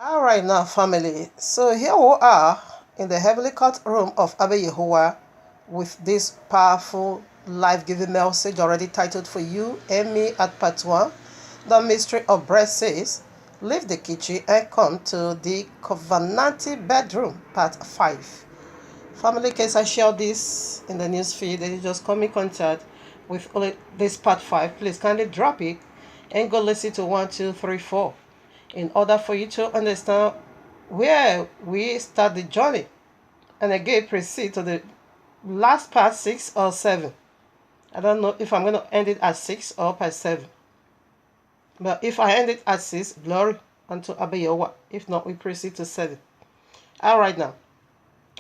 All right now, family. So here we are in the heavenly courtroom of Abba Yahuwah with this powerful life-giving message already titled for you and me at part 1. The mystery of bread says, leave the kitchen and come to the covenanting bedroom, part 5. Family, in case I share this in the news feed and you just come in contact with this part 5, please kindly drop it and go listen to 1, 2, 3, 4 in order for you to understand where we start the journey. And again, proceed to the last part 6 or 7. I don't know if I'm going to end it at 6 or part 7. But if I end it at 6, glory unto Abba Yahuwah. If not, we proceed to 7. All right now.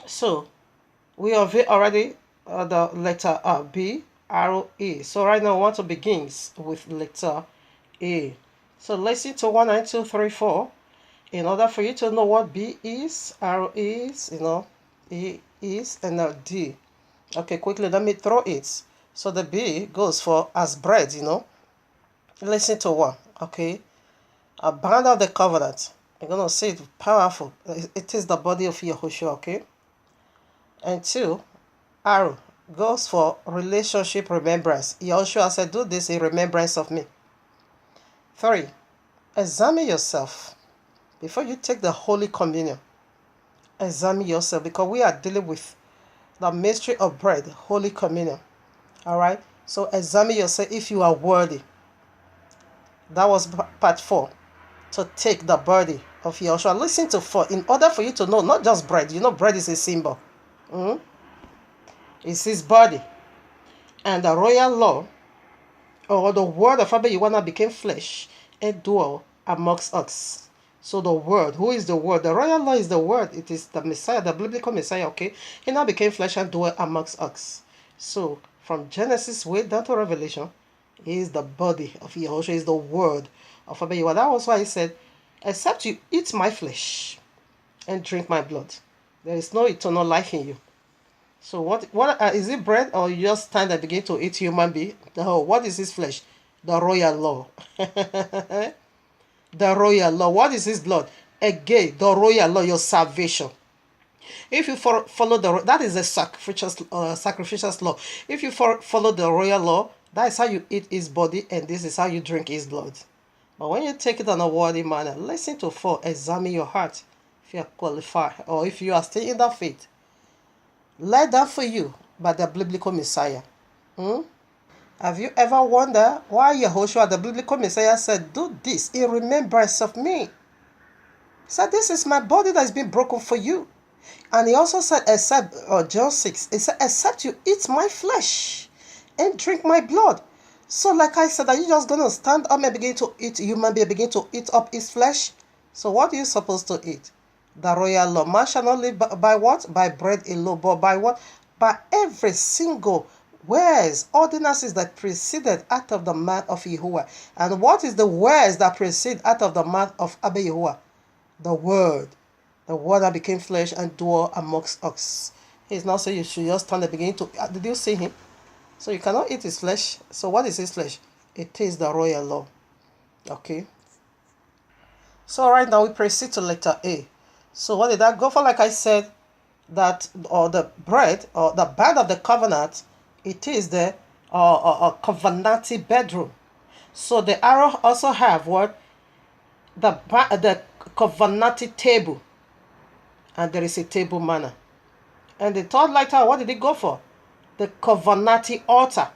So, we have already the letter B, arrow E. So right now, I want to begin with letter A. So listen to 1, 9, 2, 3, 4. In order for you to know what B is, arrow is, E is, and now D. Okay, quickly, let me throw it. So the B goes for as bread, Listen to 1, okay? A band of the covenant. I'm going to say it powerful. It is the body of Yahushua, okay? And 2, arrow goes for relationship remembrance. Yahushua said, do this in remembrance of me. 3, examine yourself. Before you take the Holy Communion, examine yourself because we are dealing with the mystery of bread, Holy Communion. All right? So examine yourself if you are worthy. That was part 4. To take the body of Yahushua. Listen to 4. In order for you to know, not just bread. Bread is a symbol. It's his body. And the royal law, or the word of Abba Yahuwah became flesh and dwelt amongst us. So the word, who is the word? The royal law is the word. It is the Messiah, the biblical Messiah, okay? He now became flesh and dwelt amongst us. So from Genesis way down to Revelation, he is the body of Yahushua, is the word of Abba Yahuwah. That was why he said, except you eat my flesh and drink my blood, there is no eternal life in you. So what is it bread, or you just stand and begin to eat human being? No, what is his flesh? The royal law. The royal law. What is his blood? Again, the royal law, your salvation. If you follow that is a sacrificial law. If you follow the royal law, that is how you eat his body, and this is how you drink his blood. But when you take it in a worthy manner, listen to 4. Examine your heart if you are qualified, or if you are still in that faith. Led down for you by the biblical Messiah. Have you ever wondered why Yahushua, the biblical Messiah, said, do this in remembrance of me? He said, this is my body that has been broken for you. And he also said, except, John 6, he said, except you eat my flesh and drink my blood. So like I said, are you just going to stand up and begin to eat human being, begin to eat up his flesh? So what are you supposed to eat? The royal law. Man shall not live by what? By bread alone, but by what? By every single words, ordinances that proceeded out of the mouth of Yahuwah. And what is the words that proceed out of the mouth of Abba Yahuwah? The word. The word that became flesh and dwelt amongst us. He's not saying you should just stand and begin to... Did you see him? So you cannot eat his flesh. So what is his flesh? It is the royal law. Okay. So right now we proceed to letter A. So what did that go for? Like I said, that or the bread or the band of the covenant, it is the covenanting bedroom. So the arrow also have what? The covenanting table. And there is a table manner. And the third letter, what did it go for? The covenanting altar.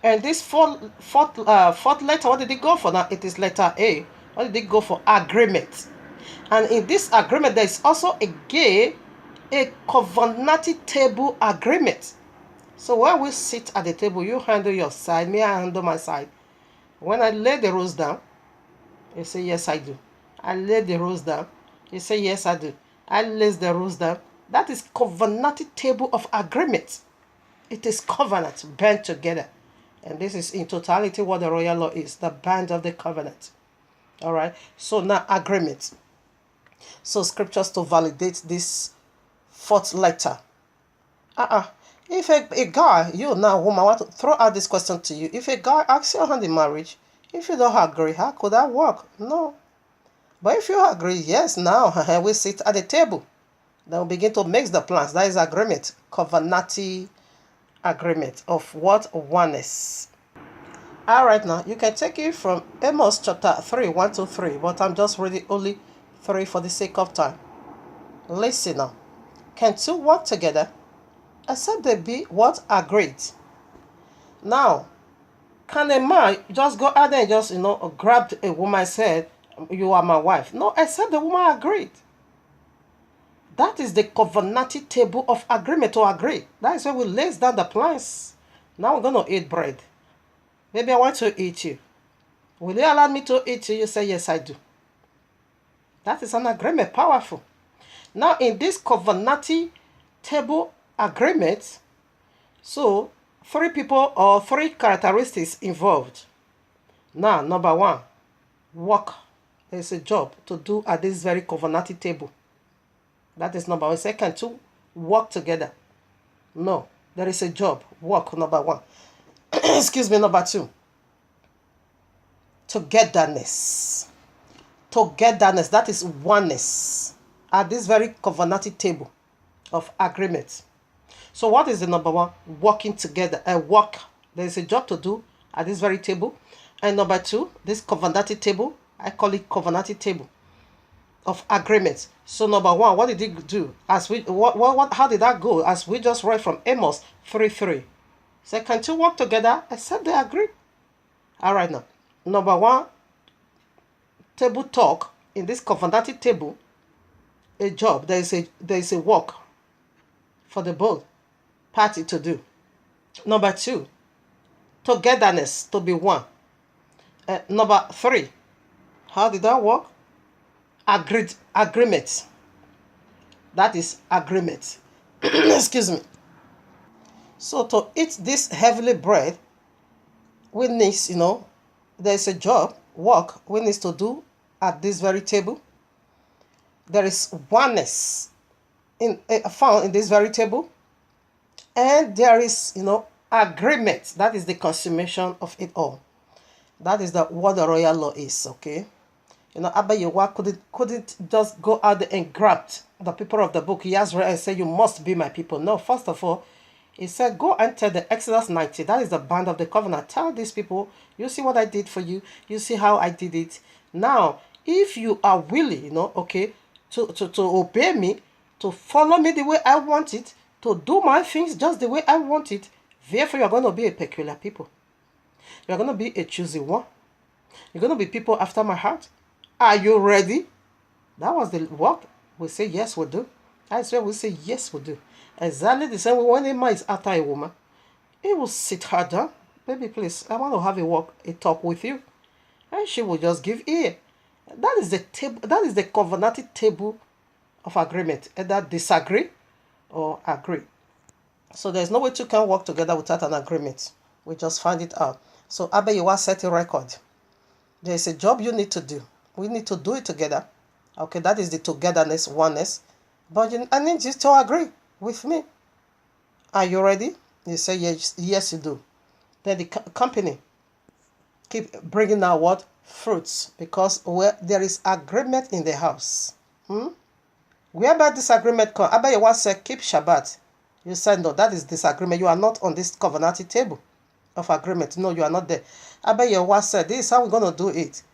And this fourth letter, what did it go for? Now it is letter A. What did it go for? Agreement. And in this agreement, there is also again a covenanting table agreement. So when we sit at the table, you handle your side, me I handle my side. When I lay the rules down, you say, yes, I do. I lay the rules down, you say, yes, I do. I lay the rules down. That is covenanting table of agreement. It is covenant, band together. And this is in totality what the royal law is, the band of the covenant. All right. So now agreement. So scriptures to validate this fourth letter. If a guy, you now woman, I want to throw out this question to you. If a guy asks your hand in marriage, if you don't agree, how could that work? No. But if you agree, yes, now we sit at the table. Then we begin to mix the plans. That is agreement, covenantal agreement of what? Oneness. All right, now you can take it from Amos chapter 3, 1 to 3, but I'm just reading only 3 for the sake of time. Listen now. Can two work together except they be what? Agreed. Now, can a man just go out there and just, grab a woman and said, you are my wife? No, except the woman agreed. That is the covenantal table of agreement to agree. That is where we lay down the plans. Now we're going to eat bread. Maybe I want to eat you. Will you allow me to eat you? You say, yes, I do. That is an agreement, powerful. Now, in this covenantal table agreement, so 3 people or 3 characteristics involved. Now, number 1, work. There is a job to do at this very covenantal table. That is number 1. Second, 2, work together. No, there is a job. Work, number 1. Excuse me, number 2. Togetherness. Togetherness, that is oneness. At this very covenantal table of agreement. So what is the number 1? Working together. Work. There is a job to do at this very table. And number 2, this covenantal table, I call it covenantal table of agreement. So number 1, what did he do? As we how did that go? As we just read from Amos 3:3. So can two work together except they agree? All right now. Number 1, table talk in this covenantal table. A job. There is a work for the both party to do. Number 2, togetherness, to be one. Number 3, how did that work? Agreement. That is agreement. Excuse me. So to eat this heavenly bread, we need, there's a job, work we need to do at this very table. There is oneness found in this very table. And there is, agreement. That is the consummation of it all. That is what the royal law is, okay? Abba Yehoah couldn't just go out there and grab the people of the book. He has read and said, you must be my people. No, first of all, he said, go and tell the Exodus 90. That is the band of the covenant. Tell these people, you see what I did for you. You see how I did it. Now, if you are willing, okay, to obey me, to follow me the way I want it, to do my things just the way I want it, therefore you are going to be a peculiar people. You are going to be a choosy one. You're going to be people after my heart. Are you ready? That was the work. We say yes, we do. I swear we say yes, we do. Exactly the same way when a man is after a woman, he will sit her down. Baby, please, I want to have a talk with you. And she will just give ear. That is the table. That is the covenantal table of agreement. Either disagree or agree. So there's no way two can work together without an agreement. We just find it out. So Abba Yehoah set a record. There's a job you need to do. We need to do it together. Okay, that is the togetherness, oneness. But I need you to agree with me. Are you ready? You say yes, yes you do. Then the company keep bringing out what? Fruits. Because where there is agreement in the house. Whereby disagreement comes, Abba Yehoah said, keep Shabbat. You said, no, that is disagreement. You are not on this covenantal table of agreement. No, you are not there. Abba Yehoah said, this is how we're going to do it.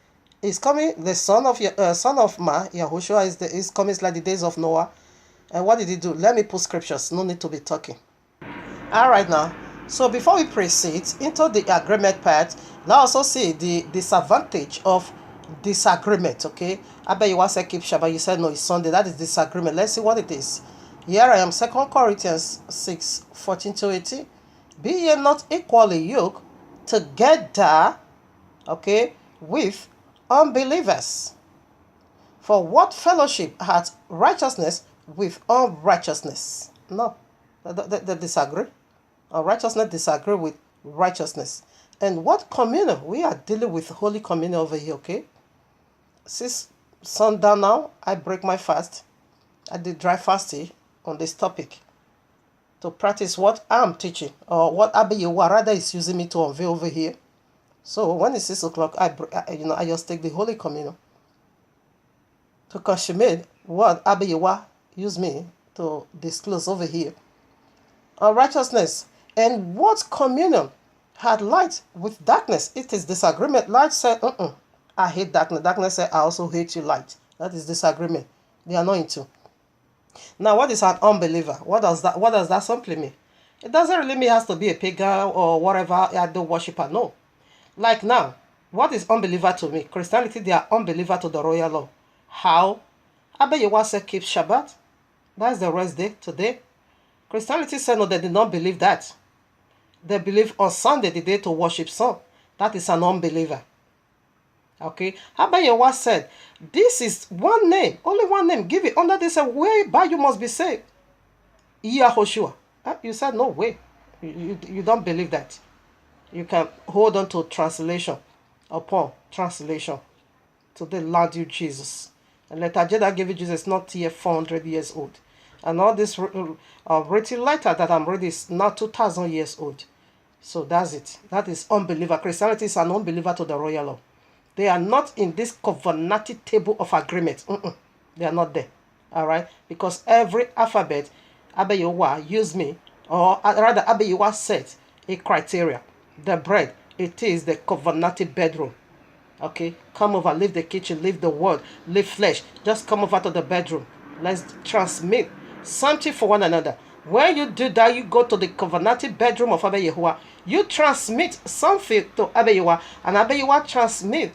It's coming, the son of Yahushua is coming like the days of Noah. And what did he do? Let me put scriptures. No need to be talking. All right now. So before we proceed into the agreement part, let's also see the disadvantage of disagreement, okay? Abba Yehoah said keep Shabbat. You said no, it's Sunday. That is disagreement. Let's see what it is. Here I am, 2 Corinthians 6, 14 to 18. Be ye not equally yoked together, okay, with unbelievers. For what fellowship hath righteousness with unrighteousness? No, they disagree. Unrighteousness disagree with righteousness. And what communion? We are dealing with Holy Communion over here, okay? Since sundown now, I break my fast. I did dry fasting on this topic to practice what I'm teaching, or what Abba Yehoah rather is using me to unveil over here. So when it's 6 o'clock, I just take the Holy Communion. to consummate what Abayewa used me to disclose over here. Righteousness. And what communion had light with darkness? It is disagreement. Light said, I hate darkness. Darkness said, I also hate you, light. That is disagreement. They are not into. Now, what is an unbeliever? What does that simply mean? It doesn't really mean it has to be a pagan or whatever idol worshiper. No. Like now, what is unbeliever to me? Christianity, they are unbeliever to the royal law. How? Abayewa said keep Shabbat. That's the rest day today. Christianity said no, they did not believe that. They believe on Sunday, the day to worship sun. That is an unbeliever. Okay? Abayewa said, this is one name, only one name. Give it under this way, but you must be saved. YAHUAH'S. You said no way. You don't believe that. You can hold on to translation upon translation. Today, Lord you Jesus. And letter J that gave you Jesus not yet 400 years old. And all this written letter that I'm reading is now 2,000 years old. So that's it. That is unbeliever. Christianity is an unbeliever to the royal law. They are not in this covenantal table of agreement. They are not there. All right? Because every alphabet, Abayewa used me, or rather Abayewa set a criteria. The bread, it is the covenantal bedroom. Okay? Come over, leave the kitchen, leave the world, leave flesh. Just come over to the bedroom. Let's transmit something for one another. When you do that, you go to the covenantal bedroom of Abayewa. You transmit something to Abayewa, and Abayewa transmit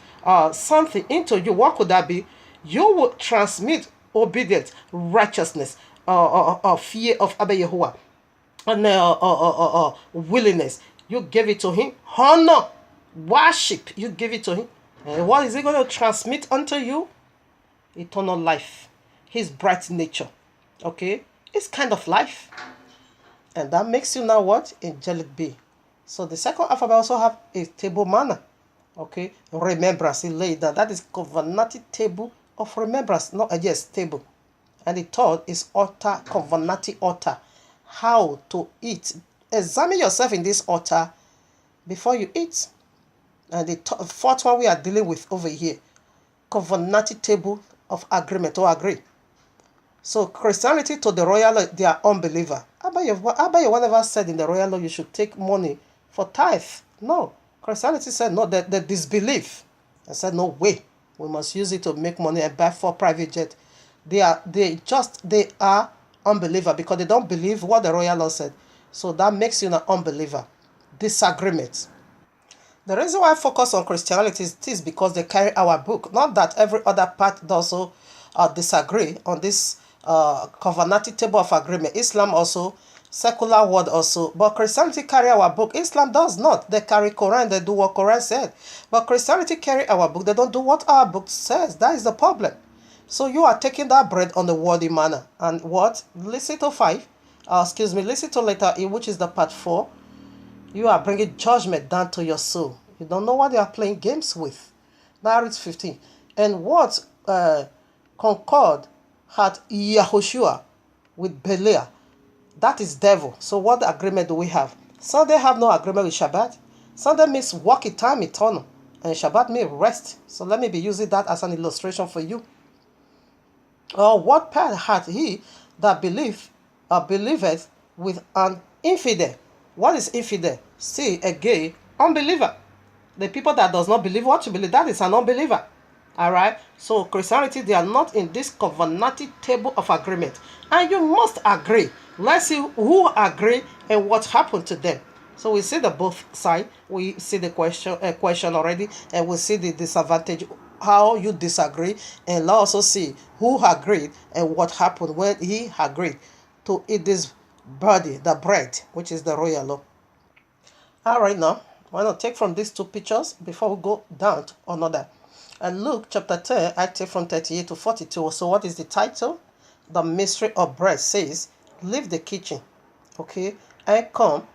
something into you. What could that be? You will transmit obedience, righteousness, fear of Abayewa, and willingness. You give it to him. Honor, worship, you give it to him. And what is he going to transmit unto you? Eternal life. His bright nature. Okay? It's kind of life. And that makes you now what? Angelic being. So the second alphabet also have a table manner. Okay? Remembrance. He laid down. That is covenantal table of remembrance. No, yes, table. And the third is altar, covenantal altar. How to eat. Examine yourself in this altar before you eat. And the fourth one we are dealing with over here. Covenantal table of agreement or agree. So Christianity to the royal law, they are unbeliever. Abayewa never said in the royal law you should take money for tithe. No. Christianity said no, they disbelieve. And said no way. We must use it to make money and buy for private jet. They are unbeliever because they don't believe what the royal law said. So that makes you an unbeliever. Disagreement. The reason why I focus on Christianity is because they carry our book. Not that every other part also disagree on this covenantal table of agreement. Islam also, secular world also. But Christianity carry our book. Islam does not. They carry Quran. They do what Quran said. But Christianity carry our book. They don't do what our book says. That is the problem. So you are taking that bread on the worldly manner. And what? Listen to listen to letter E, which is the part 4. You are bringing judgment down to your soul. You don't know what they are playing games with. Now it's 15. And what concord had Yahushua with Belial? That is devil. So what agreement do we have? Sunday have no agreement with Shabbat. Sunday means working time eternal. And Shabbat means rest. So let me be using that as an illustration for you. What part had he that believeth with an infidel? What is infidel? See, a gay unbeliever. The people that does not believe what you believe, that is an unbeliever. Alright? So Christianity, they are not in this covenantal table of agreement. And you must agree. Let's see who agree and what happened to them. So we see the both side. We see the question already, and we see the disadvantage, how you disagree, and let's also see who agreed and what happened when he agreed to eat this body, the bread, which is the royal law. All right, now why not take from these two pictures before we go down to another. And Luke chapter 10, I take from 38 to 42. So what is the title? The mystery of bread says, leave the kitchen, okay, and come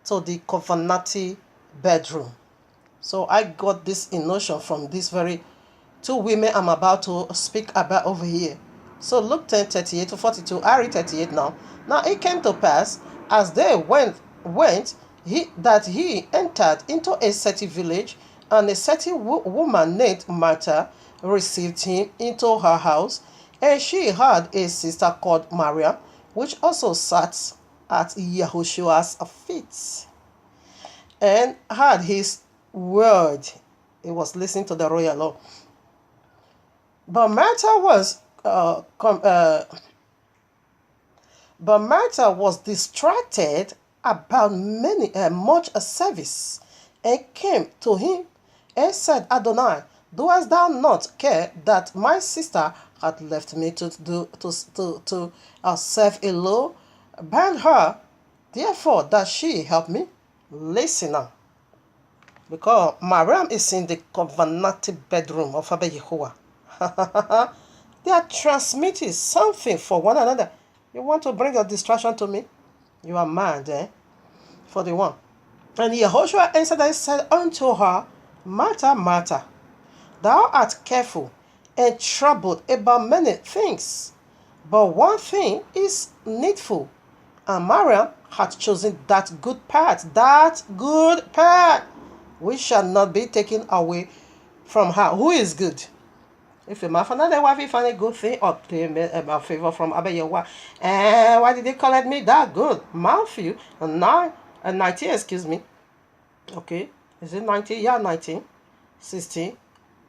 to the covenantal bedroom. So I got this in notion from these very two women I'm about to speak about over here. So Luke 10, 38 to 42, I read 38 now. Now it came to pass, as they went, he entered into a certain village, and a certain woman named Martha received him into her house, and she had a sister called Maria, which also sat at Yahushua's feet and heard his word. He was listening to the royal law. But Martha was distracted about much service, and came to him and said, Adonai, doest thou not care that my sister had left me to serve alone? Bind her, therefore, that she help me. Listen now. Because Mariam is in the covenanted bedroom of Abba Yahuwah. They are transmitting something for one another. You want to bring a distraction to me? You are mad, eh? 41. And Yehoshua answered and said unto her, Martha, Martha, thou art careful and troubled about many things, but one thing is needful, and Mariam hath chosen that good part, which shall not be taken away from her. Who is good? If you find another wife, you find a good thing, obtain a favor from Abba Yahuwah. And why did they call me that good? Matthew 19, excuse me. Okay, is it 19? Yeah, 19, 16,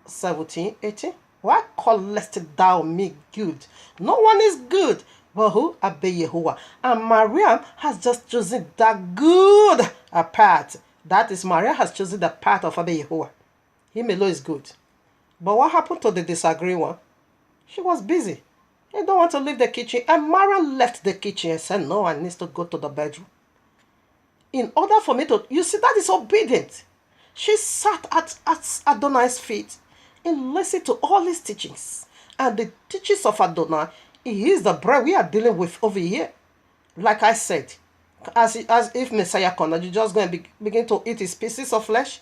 17, 18. Why callest thou me good? No one is good but who? Abba Yahuwah. And Mariam has just chosen that good part. That is, Maria has chosen the part of Abba Yahuwah. Him alone is good. But what happened to the disagreeing one? She was busy. They don't want to leave the kitchen. And Mara left the kitchen and said, no, I need to go to the bedroom. In order for me to... You see, that is obedient. She sat at Adonai's feet and listened to all his teachings. And the teachings of Adonai, he is the bread we are dealing with over here. Like I said, as if Messiah comes, you're just going to begin to eat his pieces of flesh.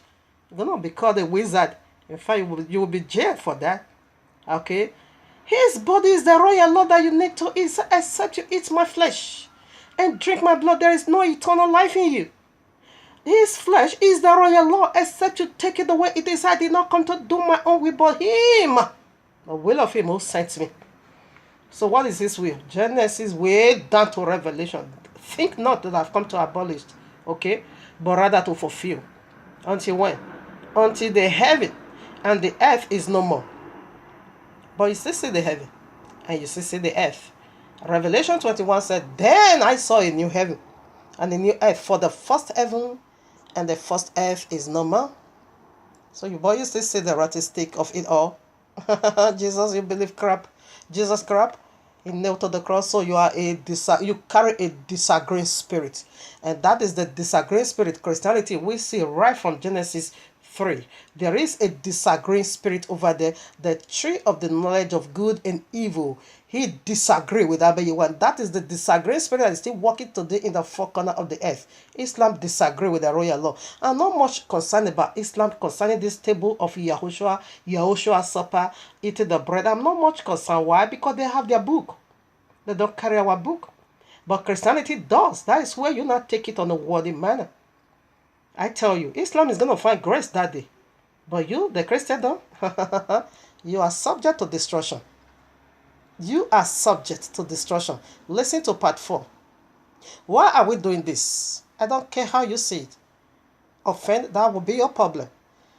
You're going to be called a wizard. In fact, you will be jailed for that. Okay? His body is the royal law that you need to eat, except you eat my flesh and drink my blood. There is no eternal life in you. His flesh is the royal law, except you take it away. It is I did not come to do my own will, but him. The will of him who sent me. So what is his will? Genesis way down to Revelation. Think not that I've come to abolish, okay? But rather to fulfill. Until when? Until the heaven and the earth is no more. But you still see the heaven and you still see the earth. Revelation 21 said, then I saw a new heaven and a new earth, for the first heaven and the first earth is no more. So you still see the statistic of it all. Jesus, you believe crap. Jesus crap. He nailed to the cross. So you carry a disagreeing spirit. And that is the disagreeing spirit. Christianity we see right from Genesis 3. There is a disagreeing spirit over there. The tree of the knowledge of good and evil. He disagreed with Abba Yahuwah. That is the disagreeing spirit that is still working today in the four corners of the earth. Islam disagree with the royal law. I'm not much concerned about Islam concerning this table of Yahushua's supper, eating the bread. I'm not much concerned. Why? Because they have their book. They don't carry our book. But Christianity does. That is where you not take it on a worthy manner. I tell you, Islam is going to find grace that day. But you, the Christian, don't. You are subject to destruction. You are subject to destruction. Listen to part 4. Why are we doing this? I don't care how you see it. Offend, that will be your problem.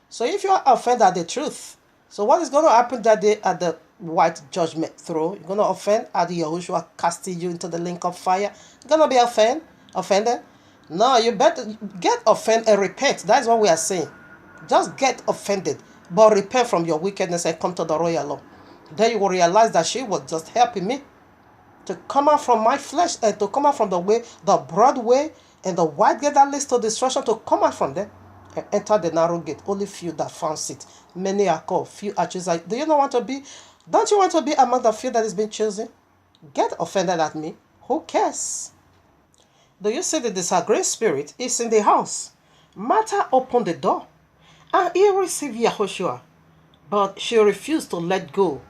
So if you are offended at the truth, so what is going to happen that day at the white judgment throne? You're going to offend at Yahushua casting you into the lake of fire. You're going to be offended? No, you better get offended and repent. That's what we are saying. Just get offended, but repent from your wickedness and come to the royal law. Then you will realize that she was just helping me to come out from my flesh and to come out from the way, the broad way and the wide gate that leads to destruction, to come out from there and enter the narrow gate. Only few that found it. Many are called, few are chosen. Don't you want to be among the few that is being chosen? Get offended at me. Who cares? Do you see the disagreeing spirit is in the house? Martha opened the door and he received Yahushua, but she refused to let go.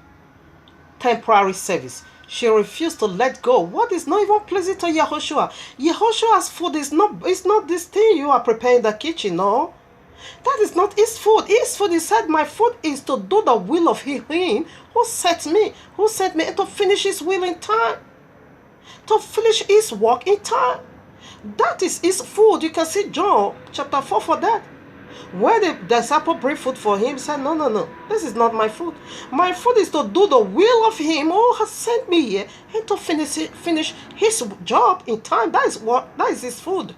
Temporary service. She refused to let go. What is not even pleasing to Yahushua? Yahushua's food is not this thing you are preparing in the kitchen, no. That is not his food. His food, he said, my food is to do the will of him who sent me, and to finish his will in time, to finish his work in time. That is his food. You can see John chapter 4 for that. When the disciple bring food for him, he said, no, this is not my food. My food is to do the will of him who has sent me here and to finish his job in time. That is his food.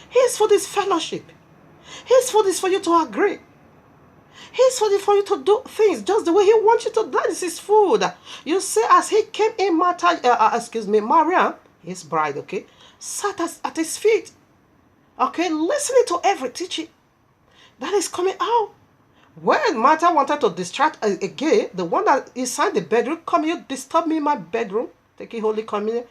His food is fellowship. His food is for you to agree. His food is for you to do things just the way he wants you to. That is his food. You see, as he came in, Maria, his bride, okay, sat at his feet, okay, listening to every teaching that is coming out. When Martha wanted to distract again, the one that inside the bedroom, come here, disturb me in my bedroom, taking Holy Communion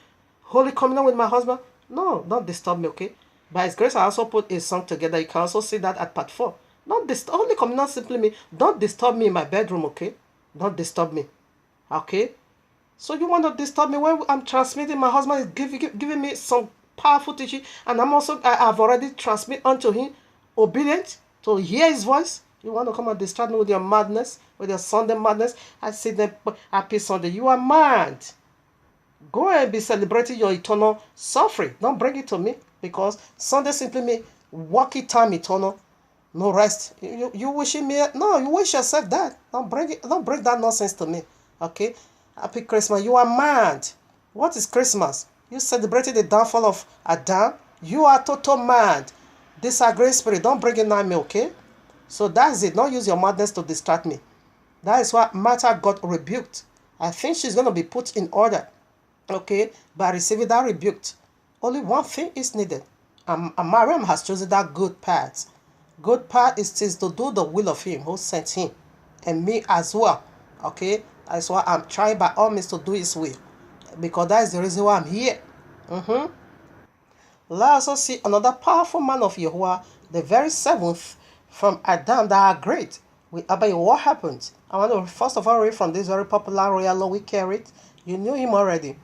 with my husband. No, don't disturb me, okay? By His grace, I also put a song together. You can also see that at part 4. Holy Communion simply means, don't disturb me in my bedroom, okay? Don't disturb me, okay? So you want to disturb me when I'm transmitting? My husband is giving me some powerful teaching, and I've already transmitted unto him, obedient to hear his voice. You want to come and distract me with your madness, with your Sunday madness? I say that happy Sunday. You are mad. Go and be celebrating your eternal suffering. Don't bring it to me, because Sunday simply means working time eternal, no rest. You wishing me? No, you wish yourself that. Don't bring that nonsense to me. Okay? Happy Christmas. You are mad. What is Christmas? You celebrated the downfall of Adam. You are total mad. Disagree spirit. Don't bring it on me, okay? So that's it. Don't use your madness to distract me. That is why Martha got rebuked. I think she's going to be put in order, okay, by receiving that rebuke. Only one thing is needed. And Mariam has chosen that good path. Good path is to do the will of him who sent him, and me as well, okay? That's why I'm trying by all means to do his will, because that is the reason why I'm here. Let's also see another powerful man of Yahuwah, the very seventh from Adam, that are great. About what happened? I want to first of all read from this very popular royal law we carried. You knew him already.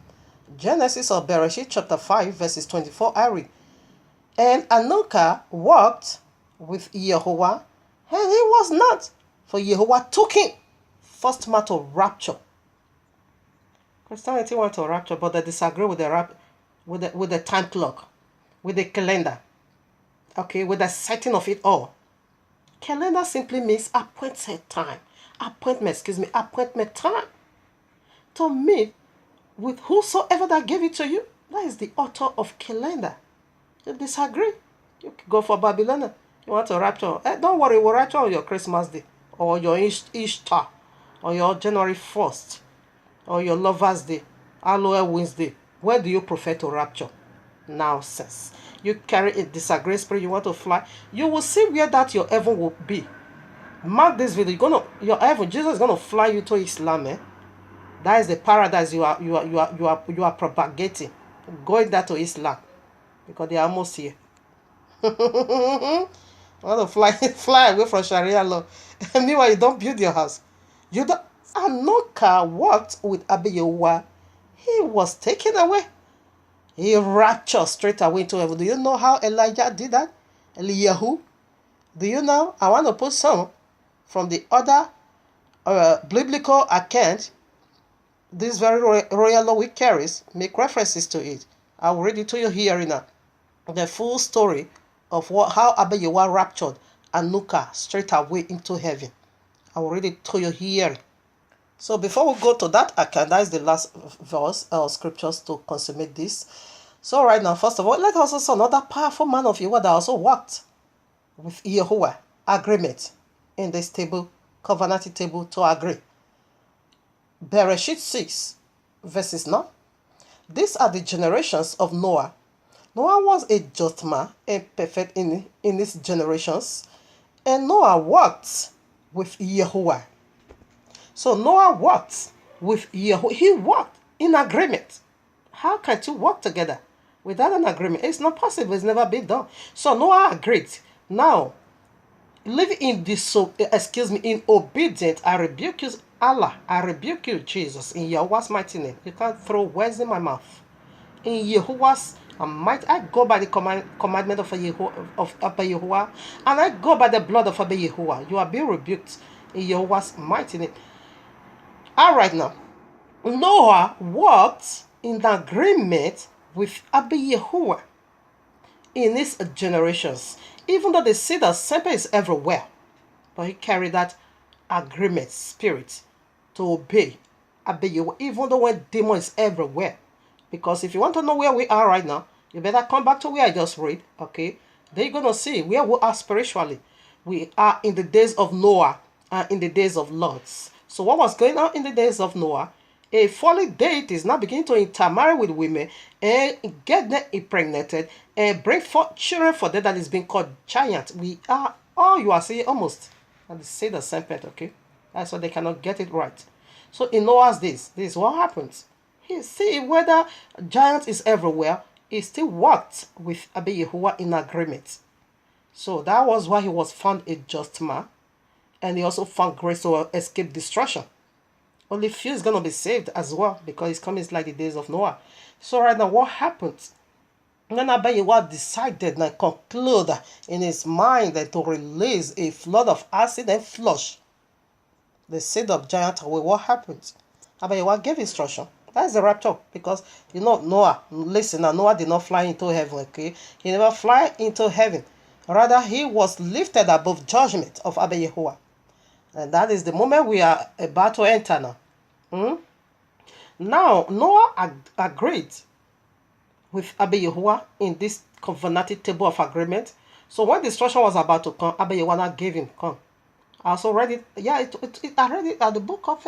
Genesis or Bereshit chapter 5 verses 24. I read, and Anuka walked with Yahuwah, and he was not, for Yahuwah took him. First matter, rapture. Christianity went to rapture, but they disagree with the time clock, with the calendar, okay, with the setting of it all. Calendar simply means appointed time. Appointment time to meet with whosoever that gave it to you. That is the author of calendar. You disagree? You can go for Babylon. You want to rapture? Don't worry, we'll rapture on your Christmas day, or your Easter, or your January 1st, or your Lover's Day, Halloween Wednesday. Where do you prefer to rapture? Nonsense. You carry a disagree spirit, you want to fly. You will see where that your heaven will be. Mark this video. Your heaven, Jesus is gonna fly you to Islam. That is the paradise you are propagating. Going that to Islam, because they are almost here. I want to fly away from Sharia law. And meanwhile, you don't build your house. You don't. Anoka walked with Abiyahuwah. He was taken away. He raptured straight away into heaven. Do you know how Elijah did that? Eliyahu. Do you know? I want to put some from the other biblical account. This very royal law we carries make references to it. I will read it to you here now. The full story of how Abiyahuwah raptured Anuka straight away into heaven. I will read it to you here. So before we go to that account, that is the last verse or scriptures to consummate this. So right now, first of all, let us also see another powerful man of Yahuwah that also worked with Yahuwah, agreement in this table, covenant table to agree. Bereshit 6 verses 9. These are the generations of Noah. Noah was a just man and perfect in his generations, and Noah worked with Yahuwah. So Noah worked with Yahuwah. He worked in agreement. How can two work together without an agreement? It's not possible. It's never been done. So Noah agreed. Now, live in in obedience. I rebuke you, Allah. I rebuke you, Jesus, in Yahuwah's mighty name. You can't throw words in my mouth. In Yahuwah's Might I go by the commandment of Abba Yahuwah, and I go by the blood of Abba Yahuwah. You are being rebuked in Yahuwah's mighty name. All right now, Noah walked in agreement with Abba Yahuwah in his generations, even though the seed of serpent is everywhere. But he carried that agreement spirit to obey Yahuwah, even though when demon is everywhere. Because if you want to know where we are right now, you better come back to where I just read. Okay, then you're gonna see where we are spiritually. We are in the days of Noah and in the days of Lot. So what was going on in the days of Noah? A fallen deity is now beginning to intermarry with women and get them impregnated and bring forth children for them that is being called giant. We are all you are seeing almost. And they say the serpent, okay? That's why they cannot get it right. So in Noah's days, this is what happens. He see whether giant is everywhere, he still worked with Abba Yahuwah in agreement. So that was why he was found a just man. And he also found grace to escape destruction. Only few is going to be saved as well because it's coming like the days of Noah. So right now, what happened? Then Abba Yahuwah decided and concluded in his mind that to release a flood of acid and flush the seed of giant away. What happened? Abba Yahuwah gave instruction. That is the rapture because Noah, listen now, Noah did not fly into heaven, okay? He never fly into heaven. Rather, he was lifted above judgment of Abba Yahuwah. And that is the moment we are about to enter now. Now, Noah agreed with Abba Yahuwah in this covenanted table of agreement. So when destruction was about to come, Abba Yahuwah gave him come. I also read it. Yeah, I read it at the book of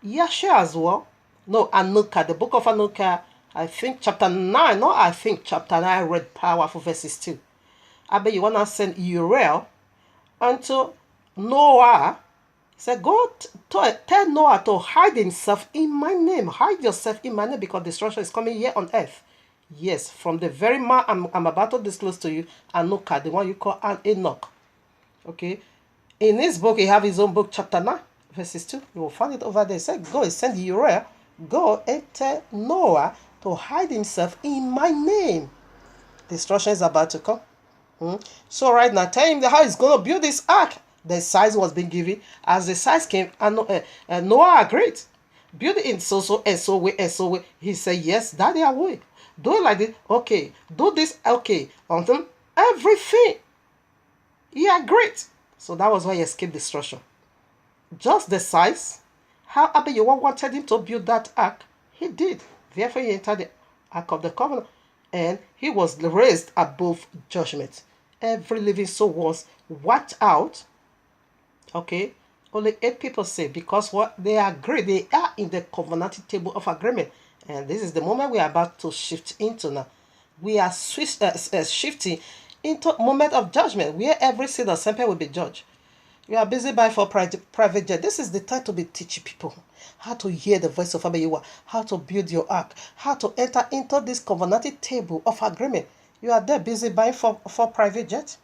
Yahshua as well. No, Anuka, the book of Anuka, I think chapter 9. No, I think chapter 9 I read powerful verses 2. Abba Yahuwah sent Uriel unto Noah. He said, go tell Noah to hide himself in my name. Hide yourself in my name because destruction is coming here on earth. Yes, from the very man I'm about to disclose to you, Anuka, the one you call Enoch. Okay. In his book, he have his own book, chapter 9, verses 2. You will find it over there. He said, go and send Uriel. Go and tell Noah to hide himself in my name. Destruction is about to come. So right now, tell him how he's going to build this ark. The size was being given. As the size came, and Noah agreed. Build it in so and so way and so way. He said, yes, that their way. Do it like this. Okay. Do this. Okay. On them. Everything. He agreed. So that was why he escaped destruction. Just the size. How Abba Yahuwah wanted him to build that ark, he did. Therefore, he entered the ark of the covenant. And he was raised above judgment. Every living soul was wiped out. Okay. Only 8 people saved because what they agree, they are in the covenanted table of agreement. And this is the moment we are about to shift into now. We are shifting into moment of judgment where every seed of serpent will be judged. You are busy buying for private jet. This is the time to be teaching people how to hear the voice of Abba Yahuwah, how to build your ark, how to enter into this covenanted table of agreement. You are there busy buying for private jet.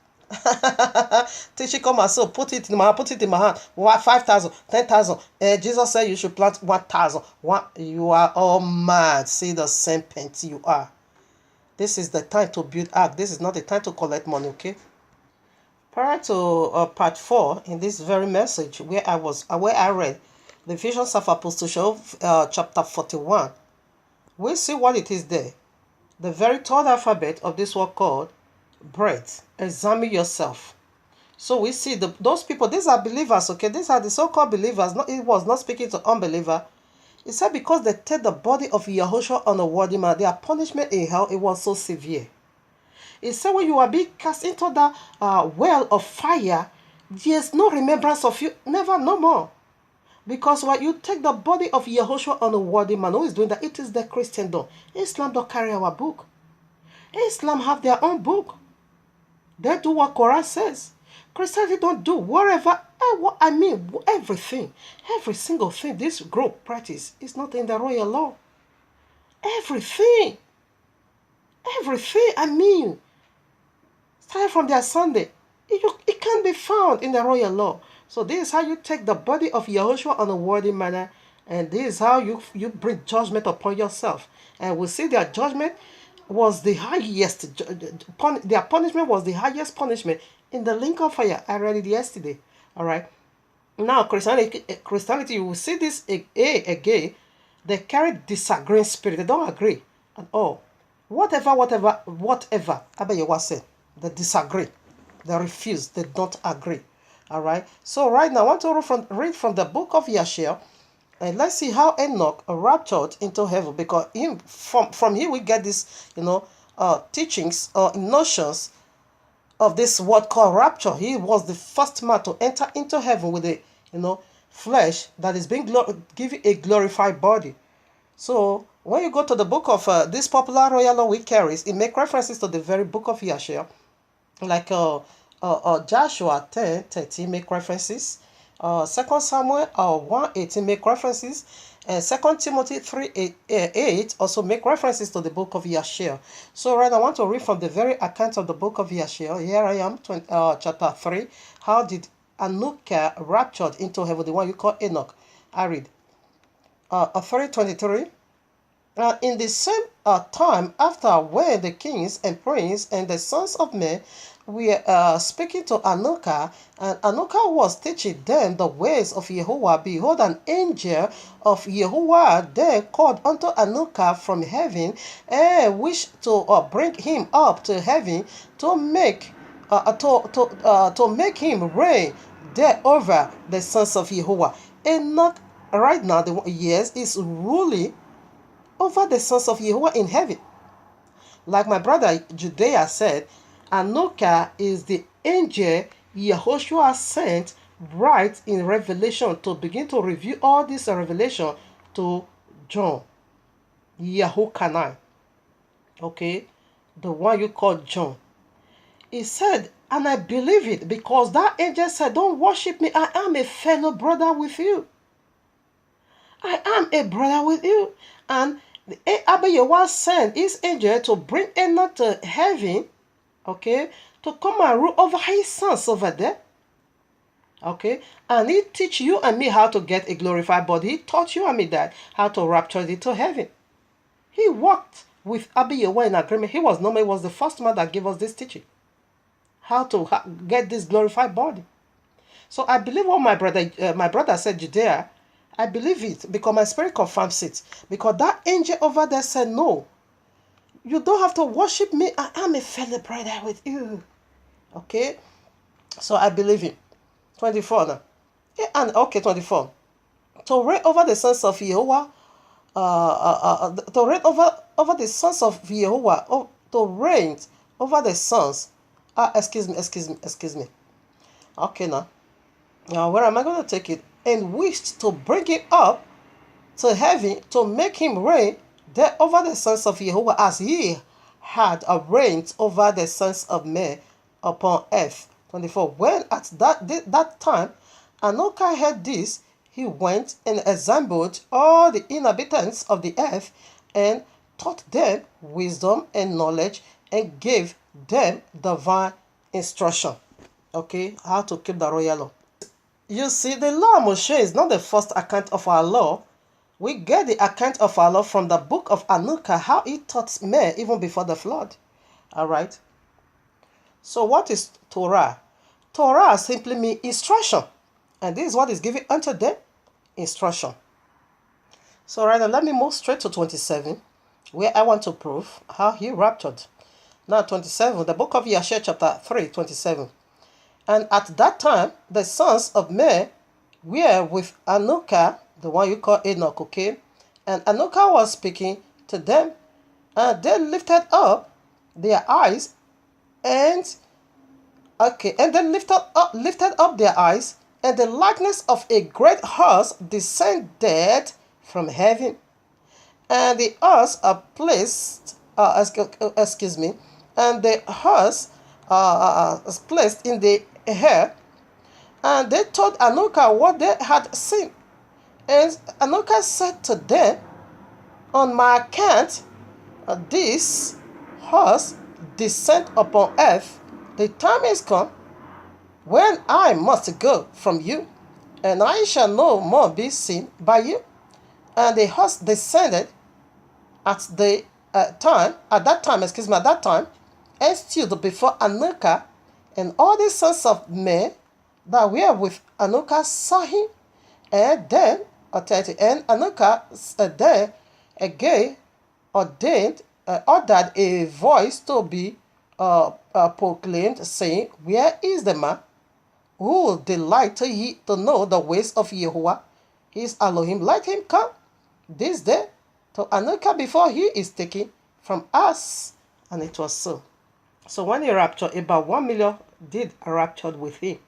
Teaching come and so put it in my hand. 5,000, 10,000. Jesus said you should plant 1,000. You are all mad. See the serpent you are. This is the time to build ark. This is not the time to collect money, okay? Prior to part 4 in this very message where I read the visions of Apostle chapter 41, we see what it is there. The very third alphabet of this word called bread. Examine yourself. So we see those people, these are believers, okay? These are the so-called believers. It was not speaking to unbeliever. It said because they take the body of Yahushua on a worthy man, their punishment in hell, it was so severe. It said when you are being cast into the well of fire, there's no remembrance of you, never, no more. Because when you take the body of Yahushua on a worthy man, who is doing that? It is the Christendom. Islam don't carry our book. Islam have their own book. They do what Quran says. Christianity don't do whatever, everything, every single thing this group practice is not in the royal law. Everything, starting from their Sunday, it can't be found in the royal law. So this is how you take the body of Yahushua on a worthy manner, and this is how you bring judgment upon yourself. And we'll see their judgment was the highest, their punishment was the highest punishment in the link of fire. I read it yesterday. All right. Now, Christianity, you will see this again. They carry disagreeing spirit. They don't agree at all. Whatever Abayewa said, they disagree. They refuse. They don't agree. All right. So right now, I want to read from the book of Yahshua, and let's see how Enoch raptured into heaven. Because from here we get this, teachings or notions of this word called rapture. He was the first man to enter into heaven with a, flesh that is being given a glorified body. So when you go to the book of this popular royal law we carries, it make references to the very book of Yahshua, like Joshua 10:13 make references, 2 Samuel 1:18 make references, and 2 Timothy 3:8 also make references to the book of Yahshua. So right, I want to read from the very account of the book of Yahshua. Here I am, chapter 3. How did Anuka raptured into heaven, the one you call Enoch? I read 3:23. In the same time after, when the kings and princes and the sons of men were speaking to Anuka, and Anuka was teaching them the ways of Yahuwah, behold, an angel of Yahuwah then called unto Anuka from heaven, and wished to bring him up to heaven to make him reign there over the sons of Yahuwah. Enoch right now, is ruling over the sons of Yahuwah in heaven. Like my brother Judea said, Anuka is the angel Yahushua sent right in Revelation to begin to review all this revelation to John, Yahukanai. Okay, the one you call John. He said, and I believe it, because that angel said, don't worship me. I am a fellow brother with you. I am a brother with you. And Abayewa sent his angel to bring Enoch to heaven, okay, to come and rule over his sons over there. Okay, and he teach you and me how to get a glorified body. He taught you and me that, how to rapture it to heaven. He worked with Abayewa in agreement. He was the first man that gave us this teaching, how to get this glorified body. So I believe what my brother said, Judea. I believe it because my spirit confirms it. Because that angel over there said, no, you don't have to worship me. I am a fellow brother with you. Okay? So I believe him. 24 now. Yeah, and okay, 24. To reign over the sons of Yahuwah, to reign over the sons of Yahuwah, to reign over the sons. Excuse me. Okay, now where am I going to take it? And wished to bring him up to heaven to make him reign there over the sons of Yahuwah, as he had reigned over the sons of men upon earth. 24. When at that time Anuka heard this, he went and assembled all the inhabitants of the earth and taught them wisdom and knowledge and gave them divine instruction. Okay, how to keep the royal law. You see, the law of Moshe is not the first account of our law. We get the account of our law from the book of Anuka, how he taught men even before the flood. All right. So what is Torah? Torah simply means instruction. And this is what is given unto them, instruction. So right now, let me move straight to 27, where I want to prove how he raptured. Now 27, the book of Yahshua chapter 3, 27. And at that time, the sons of men were with Anuka, the one you call Enoch, okay? And Anuka was speaking to them, and they lifted up their eyes, and then lifted up their eyes, and the likeness of a great horse descended from heaven, and the horse are placed. And the horse is placed in the air, and they told Anuka what they had seen. And Anuka said to them, on my account, this horse descend upon earth. The time is come when I must go from you, and I shall no more be seen by you. And the horse descended at the at that time, and stood before Anuka, and all the sons of men that were with Anuka saw him, and then, 30, and Anuka then again ordered a voice to be proclaimed, saying, Where is the man who will delight to know the ways of Yahuwah, his Elohim? Let him come this day to Anuka before he is taken from us. And it was so. So when he raptured, about 1 million did raptured with him.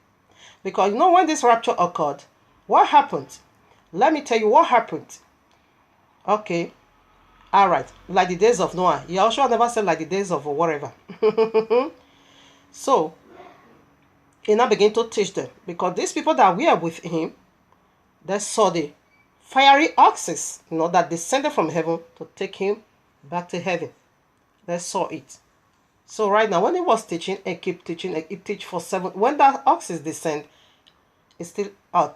Because you know when this rapture occurred, what happened? Let me tell you what happened. Okay. All right. Like the days of Noah. Yahushua never said like the days of whatever. So, he now began to teach them. Because these people that were with him, they saw the fiery oxes, that descended from heaven to take him back to heaven. They saw it. So right now, when he was teaching and keep teaching, and he teach for 7, when that oxes descend, he still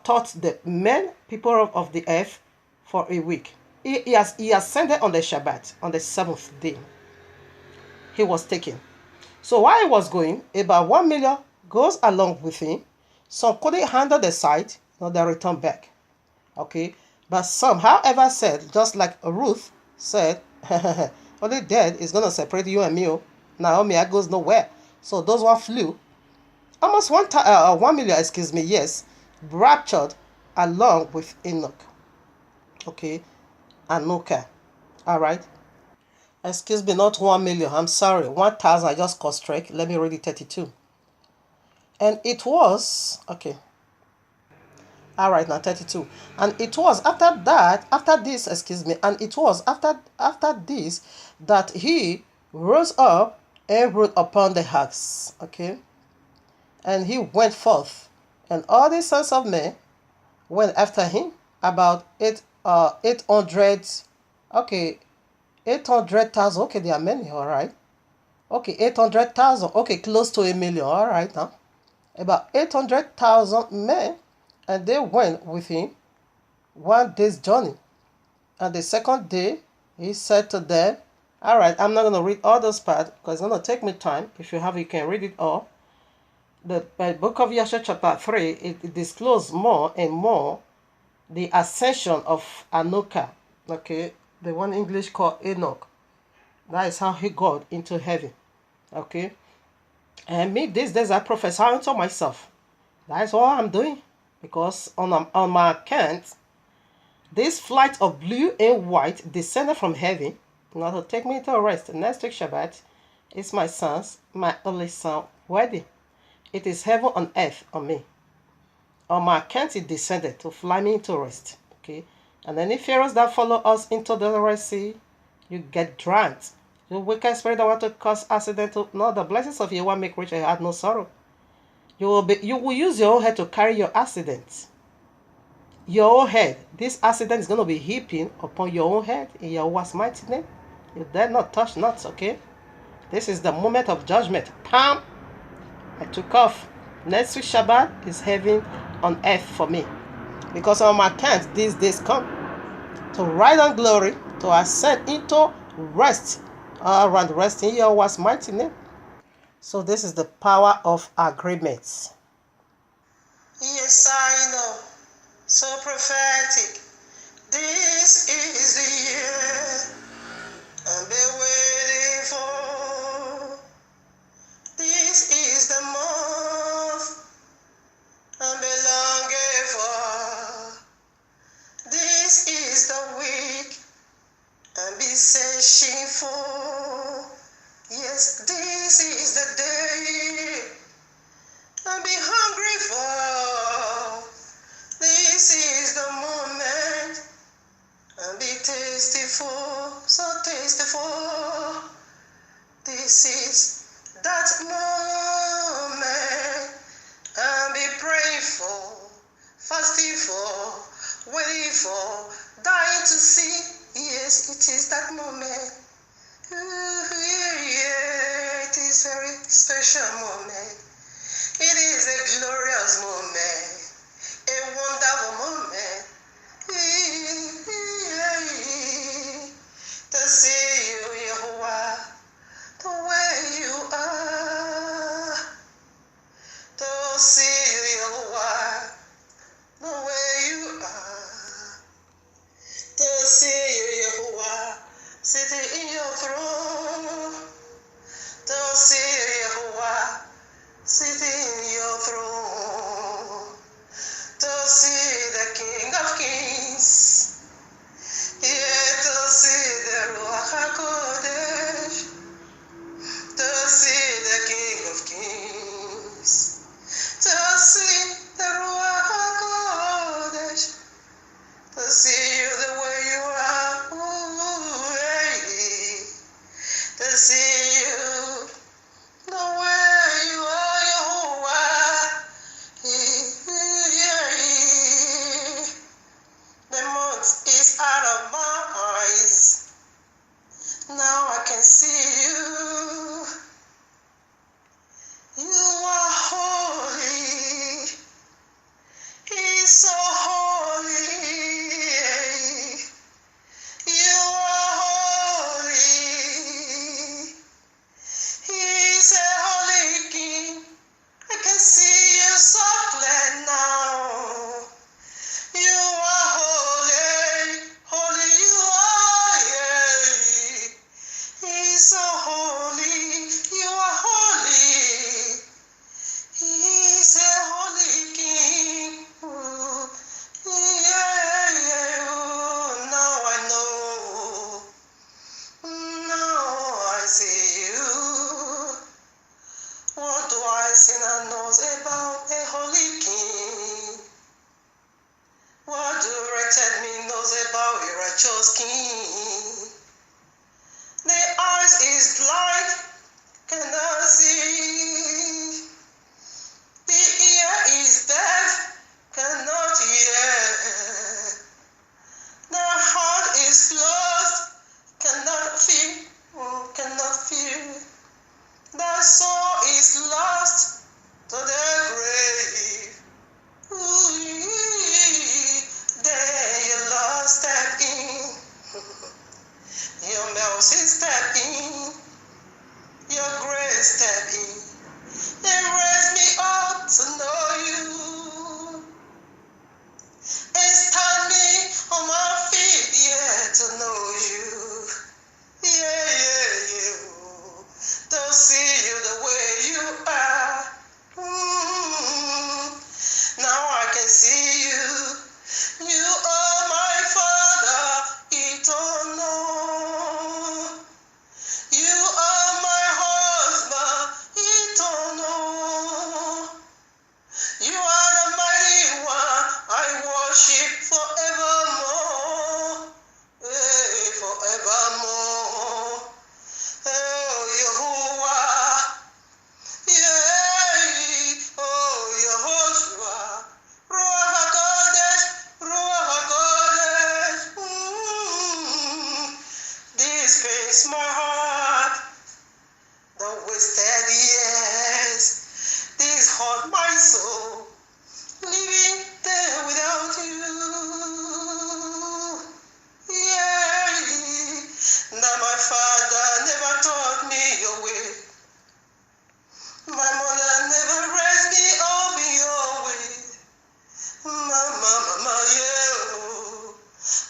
taught the men, people of the earth, for a week. He ascended on the Shabbat, on the 7th day. He was taken. So while he was going, about 1 million goes along with him. Some couldn't handle the sight, they returned back. Okay, but some, however, said, just like Ruth said, only death is going to separate you and me. Naomi, I goes nowhere. So those one flew. Almost 1 million, yes, raptured along with Enoch. Okay, Anuka. All right. Excuse me, not 1 million. I'm sorry. 1,000. I just caused strike. Let me read it 32. And it was, okay. All right, now 32. And it was after this that he rose up and rode upon the ox. Okay. And he went forth, and all the sons of men went after him, about 800. Okay, 800,000. Okay, there are many. All right. Okay, 800,000. Okay, close to 1 million. All right, now about 800,000 men, and they went with him 1 day's journey. And the second day, he said to them, all right, I'm not going to read all those parts because it's going to take me time. If you have, you can read it all. The book of Yahshua chapter 3, it discloses more and more the ascension of Anuka. Okay, the one English called Enoch. That is how he got into heaven. Okay. And me, these days, I prophesy unto myself. That is all I'm doing. Because on my account, this flight of blue and white descended from heaven, to take me to rest. Next week Shabbat is my only son, wedding. It is heaven on earth on me. On my account, it descended to fly me into rest. Okay. And any pharaohs that follow us into the Red Sea, you get drowned. You wicked spirit that want to cause accident. No, the blessings of Yahweh make rich and add no sorrow. You will use your own head to carry your accident. Your own head. This accident is going to be heaping upon your own head in Yahweh's mighty name. You dare not touch nuts, okay? This is the moment of judgment. Pam! I took off. Next week Shabbat is heaven on earth for me. Because on my account, these days come to ride on glory, to ascend into rest. Around rest in Yahweh's mighty name. So this is the power of agreements. Yes, I know. So prophetic. This is the year I've been waiting for. This is the month I've been longing for. This is the week I've been searching for. Yes, this is the day I've been hungry for. This is the moment I'll be tasty for, so tasty for. This is that moment I'll be praying for, fasting for, waiting for, dying to see. Yes, it is that moment. Yeah, it is a very special moment. It is a glorious moment, a wonderful moment. To see you, Your mercy step in, your grace step in, and raise me up to know you, and stand me on my feet, yeah, to know you, yeah. To see you the way you are. Now I can see you. You are my Father, eternal. You are my husband, eternal. You are the mighty one I worship forevermore. Hey, forevermore. Oh, Yahuwah. Yeah. Oh, Yahushua. Ruach HaKodesh. Ruach HaKodesh. This pains my heart. The wasted years. This hurt my soul. Living there without you. Yeah. Now my father never taught me your way. My mother never raised me up in your way. Mama, yeah.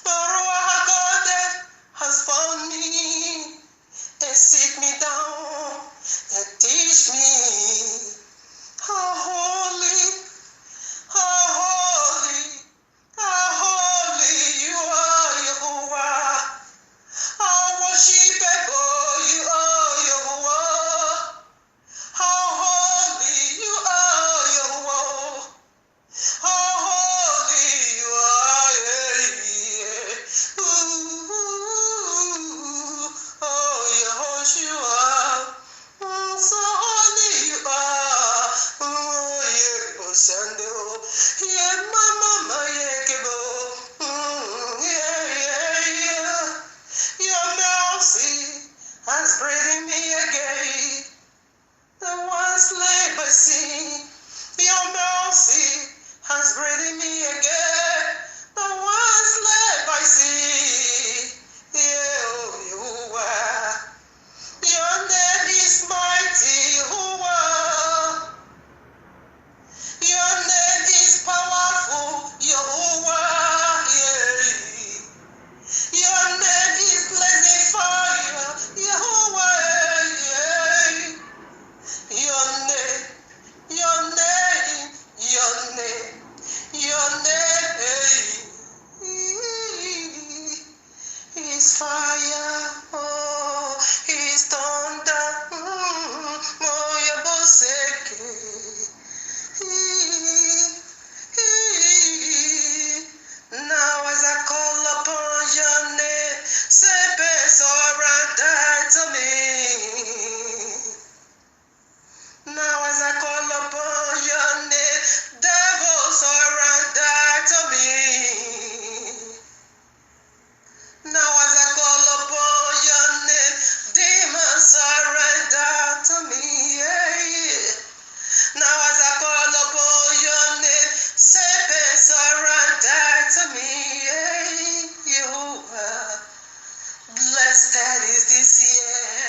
But Ruach HaKodesh has found me and sit me down and teach me how holy, how holy, how holy you are, Yahuwah. How worshipable you are, Yahuwah. How holy you are, Yahuwah. How holy you are, yeah. Ooh, oh, Yahushua. So holy you are. Oh, yeah, Osando. Yeah, mama, yeah, kebo. Yeah. Your mercy has breathed me again. The ones led by sin. Your mercy has breathed me again. The ones led by sin. Yeah, you are. Your name is mighty, Yahuwah. Your name is powerful, Yahuwah. Yeah. Your name is blazing fire, Yahuwah. Yeah. Your name, your name, your name, your name is fire. Oh, is thunder. Oh, Yaboseke. Now as I call upon your name, serpents surrender to me. Now as I call upon your name, devils surrender to me. Now as I call upon your name, demons surrender to me. Yeah. Now as I call upon your name, serpents surrender to me. Yeah. You are blessed is this year.